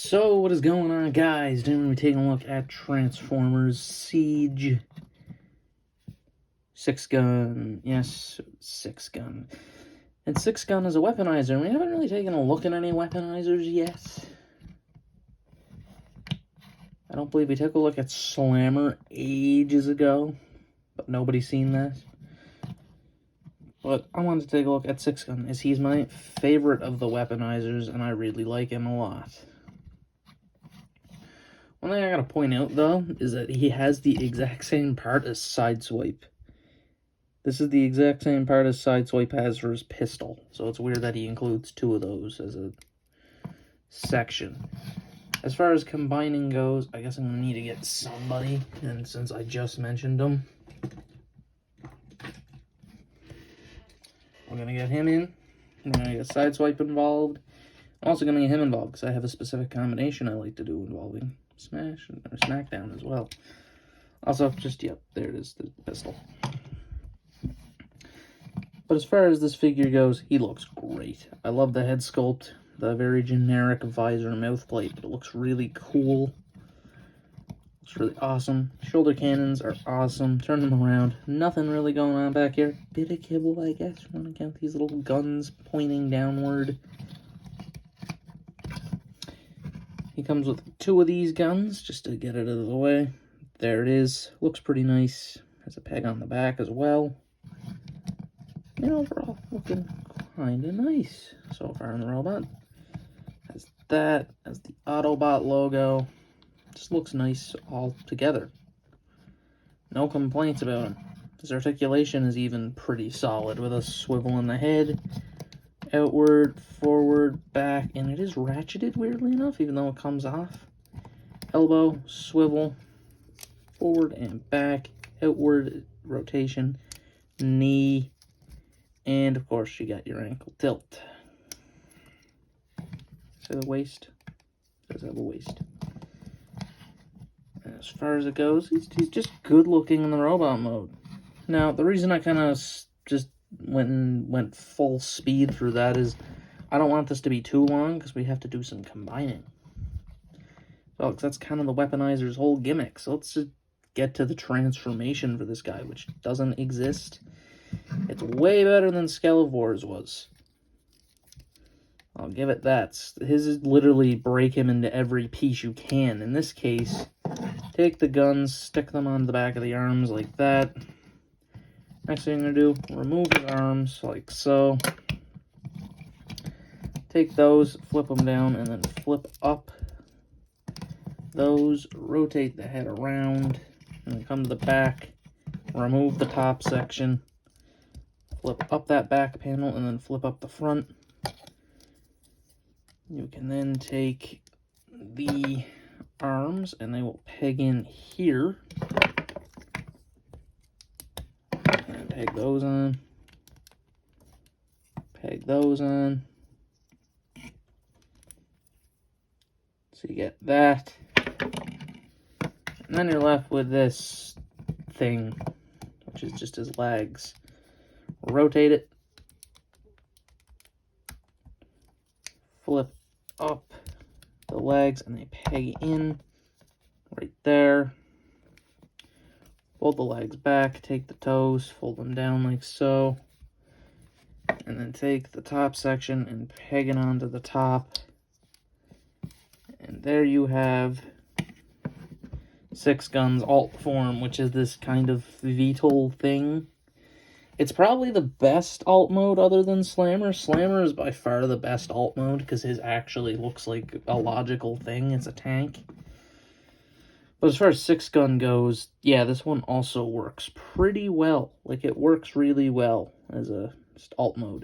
So, what is going on, guys? Today we're taking a look at Transformers Siege. Six-gun. Yes, six-gun. And six-gun is a weaponizer. We haven't really taken a look at any weaponizers yet. I don't believe we took a look at Slammer ages ago, but nobody's seen that. But I wanted to take a look at six-gun, as he's my favorite of the weaponizers, and I really like him a lot. One thing I gotta point out, though, is that he has the exact same part as Sideswipe. This is the exact same part as Sideswipe has for his pistol, so it's weird that he includes two of those as a section. As far as combining goes, I guess I'm gonna need to get somebody, and since I just mentioned him, we're gonna get him in. We're gonna get Sideswipe involved. I'm also gonna get him involved, because I have a specific combination I like to do involving Smash or Smackdown as well. Also, just, yep, there it is, the pistol. But as far as this figure goes, he looks great. I love the head sculpt, the very generic visor and mouth plate, but it looks really cool. Looks really awesome. Shoulder cannons are awesome. Turn them around. Nothing really going on back here. Bit of kibble, I guess. You want to count these little guns pointing downward. He comes with two of these guns, just to get it out of the way. There it is. Looks pretty nice. Has a peg on the back as well. And overall, looking kind of nice so far in the robot. Has that, as the Autobot logo. Just looks nice all together. No complaints about him. His articulation is even pretty solid, with a swivel in the head. Outward, forward, back, and it is ratcheted, weirdly enough, even though it comes off. Elbow, swivel, forward and back, outward rotation, knee, and of course you got your ankle tilt. So the waist does have a waist. And as far as it goes, he's just good looking in the robot mode. Now, the reason I kind of just went full speed through that is I don't want this to be too long because we have to do some combining. So that's kind of the weaponizer's whole gimmick. So let's just get to the transformation for this guy, which doesn't exist. It's way better than Skelevor's was. I'll give it that. His is literally break him into every piece you can. In this case, take the guns, stick them on the back of the arms like that. Next thing I'm going to do, remove his arms like so. Take those, flip them down, and then flip up those. Rotate the head around, and then come to the back. Remove the top section. Flip up that back panel, and then flip up the front. You can then take the arms, and they will peg in here. Peg those on. Peg those on. So you get that. And then you're left with this thing, which is just his legs. Rotate it. Flip up the legs, and they peg in right there. Fold the legs back, take the toes, fold them down like so, and then take the top section and peg it onto the top. And there you have Six-Gun's alt form, which is this kind of VTOL thing. It's probably the best alt mode other than Slammer. Slammer is by far the best alt mode because his actually looks like a logical thing. It's a tank. But as far as Six-Gun goes, yeah, this one also works pretty well. Like, it works really well as a just alt mode.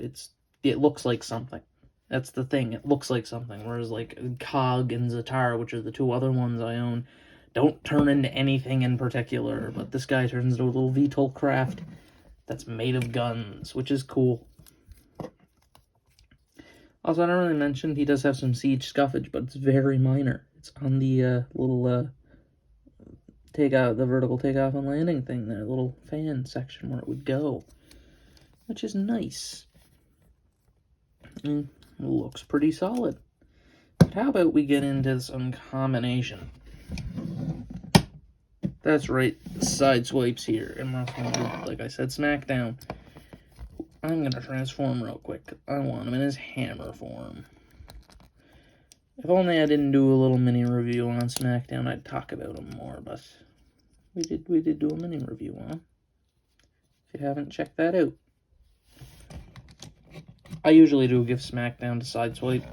It looks like something. That's the thing. It looks like something. Whereas, like, Cog and Zatar, which are the two other ones I own, don't turn into anything in particular. But this guy turns into a little VTOL craft that's made of guns, which is cool. Also, I don't really mention, he does have some siege scuffage, but it's very minor. It's on the little... take out the vertical takeoff and landing thing there, little fan section where it would go, which is nice. And it looks pretty solid. But how about we get into some combination? That's right, side swipes here. And like I said, SmackDown. I'm going to transform real quick. I want him in his hammer form. If only I didn't do a little mini review on SmackDown, I'd talk about him more, but we did do a mini review on him. If you haven't checked that out. I usually do give SmackDown to Sideswipe.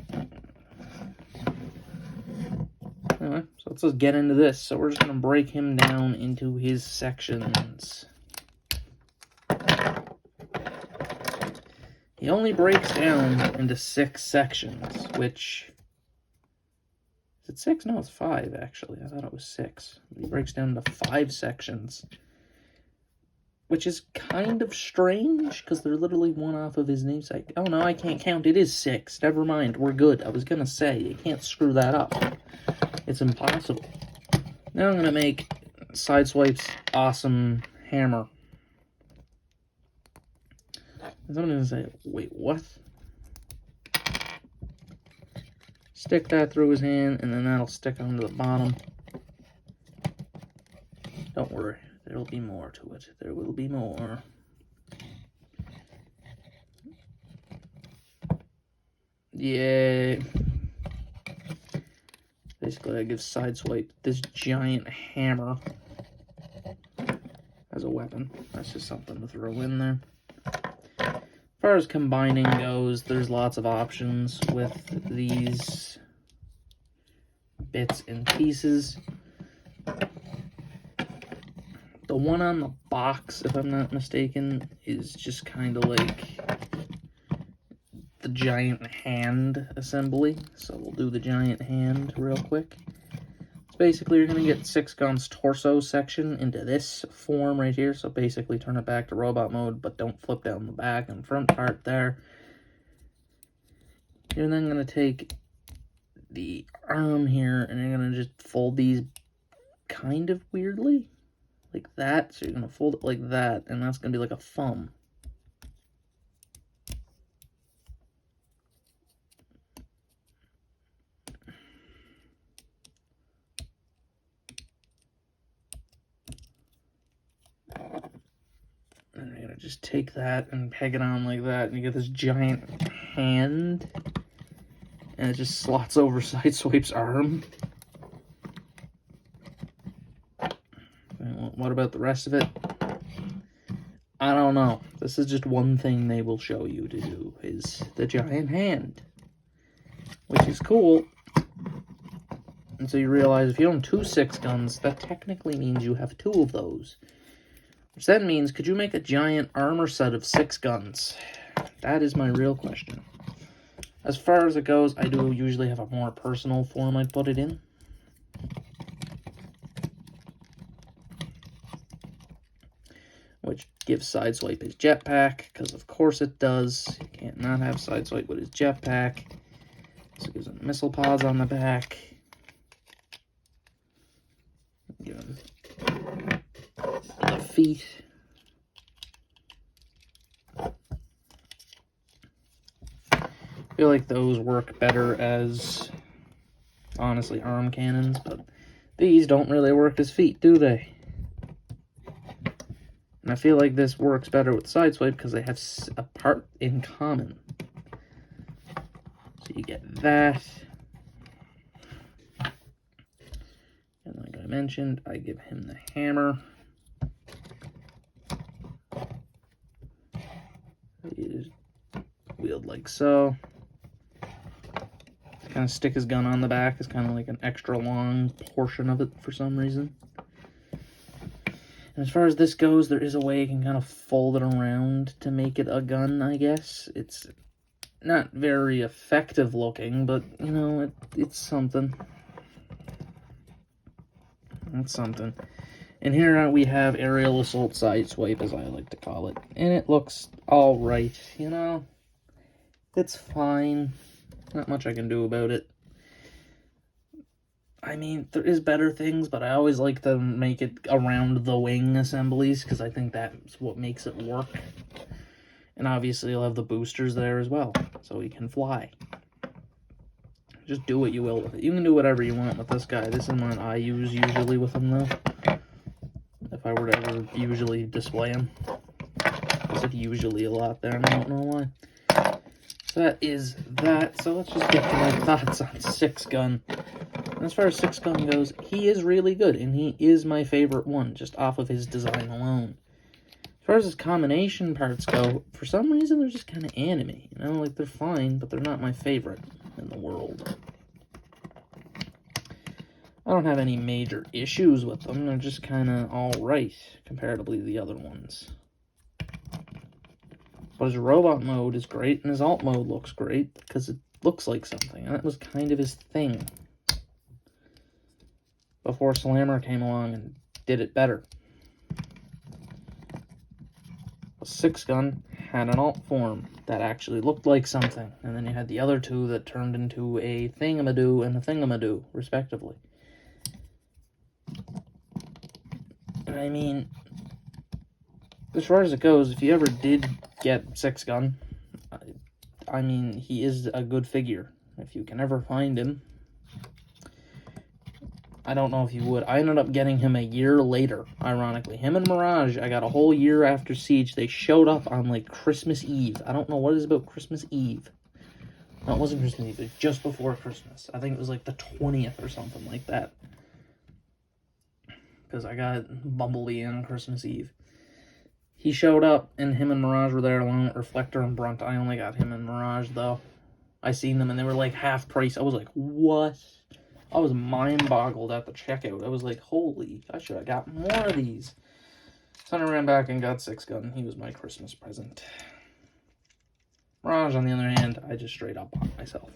Anyway, so let's just get into this. So we're just going to break him down into his sections. He only breaks down into 6 sections, which... Is it 6? No, it's 5, actually. I thought it was 6. He breaks down into 5 sections. Which is kind of strange, because they're literally one off of his namesake. Oh, no, I can't count. It is 6. Never mind. We're good. I was going to say, you can't screw that up. It's impossible. Now I'm going to make Sideswipe's awesome hammer. And I'm going to say, wait, what? Stick that through his hand, and then that'll stick onto the bottom. Don't worry, there'll be more to it. There will be more. Yeah. Basically, I give Sideswipe this giant hammer as a weapon. That's just something to throw in there. As far as combining goes, there's lots of options with these bits and pieces. The one on the box, if I'm not mistaken, is just kind of like the giant hand assembly. So we'll do the giant hand real quick. Basically, you're going to get Sixgun's torso section into this form right here. So basically, turn it back to robot mode, but don't flip down the back and front part there. You're then going to take the arm here, and you're going to just fold these kind of weirdly, like that. So you're going to fold it like that, and that's going to be like a thumb. And you're going to just take that and peg it on like that, and you get this giant hand, and it just slots over Sideswipe's arm. And what about the rest of it? I don't know. This is just one thing they will show you to do, is the giant hand, which is cool. And so you realize if you own 2 6-guns, that technically means you have 2 of those. Which then means, could you make a giant armor set of 6 guns? That is my real question. As far as it goes, I do usually have a more personal form I'd put it in. Which gives Sideswipe his jetpack, because of course it does. You can't not have Sideswipe with his jetpack. So it gives him missile pods on the back. Give him the feet. I feel like those work better as, honestly, arm cannons, but these don't really work as feet, do they? And I feel like this works better with Sideswipe because they have a part in common. So you get that. And like I mentioned, I give him the hammer. It is wheeled like so. Kind of stick his gun on the back is kind of like an extra long portion of it for some reason. And as far as this goes, there is a way you can kind of fold it around to make it a gun, I guess. It's not very effective looking, but, you know, it's something. It's something. And here we have Aerial Assault Sideswipe, as I like to call it. And it looks alright, you know? It's fine. Not much I can do about it. I mean, there is better things, but I always like to make it around the wing assemblies, because I think that's what makes it work. And obviously you'll have the boosters there as well, so he can fly. Just do what you will with it. You can do whatever you want with this guy. This is one I use usually with him, though. If I were to ever usually display him. There's like usually a lot there, and I don't know why. So that is that. So let's just get to my thoughts on six-gun. As far as six-gun goes, he is really good, and he is my favorite one, just off of his design alone. As far as his combination parts go, for some reason, they're just kind of anime. You know, like, they're fine, but they're not my favorite in the world. I don't have any major issues with them. They're just kind of alright, comparatively to the other ones. But his robot mode is great, and his alt mode looks great, because it looks like something. And that was kind of his thing. Before Slammer came along and did it better. A six-gun had an alt form that actually looked like something. And then you had the other two that turned into a thingamadoo and a thingamadoo, respectively. I mean, as far as it goes, if you ever did get six-gun, I mean, he is a good figure. If you can ever find him, I don't know if you would. I ended up getting him a year later, ironically. Him and Mirage, I got a whole year after Siege. They showed up on, like, Christmas Eve. I don't know what it is about Christmas Eve. No, it wasn't Christmas Eve. It was just before Christmas. I think it was, like, the 20th or something like that. Because I got Bumblebee on Christmas Eve. He showed up, and him and Mirage were there along with Reflector and Brunt. I only got him and Mirage, though. I seen them, and they were, like, half price. I was like, what? I was mind-boggled at the checkout. I was like, holy, I should have got more of these. So I ran back and got six-gun. He was my Christmas present. Mirage, on the other hand, I just straight up bought myself.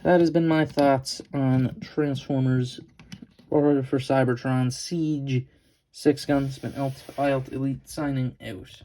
That has been my thoughts on Transformers or for Cybertron Siege. Six-gun. It's been Eilt Elite signing out.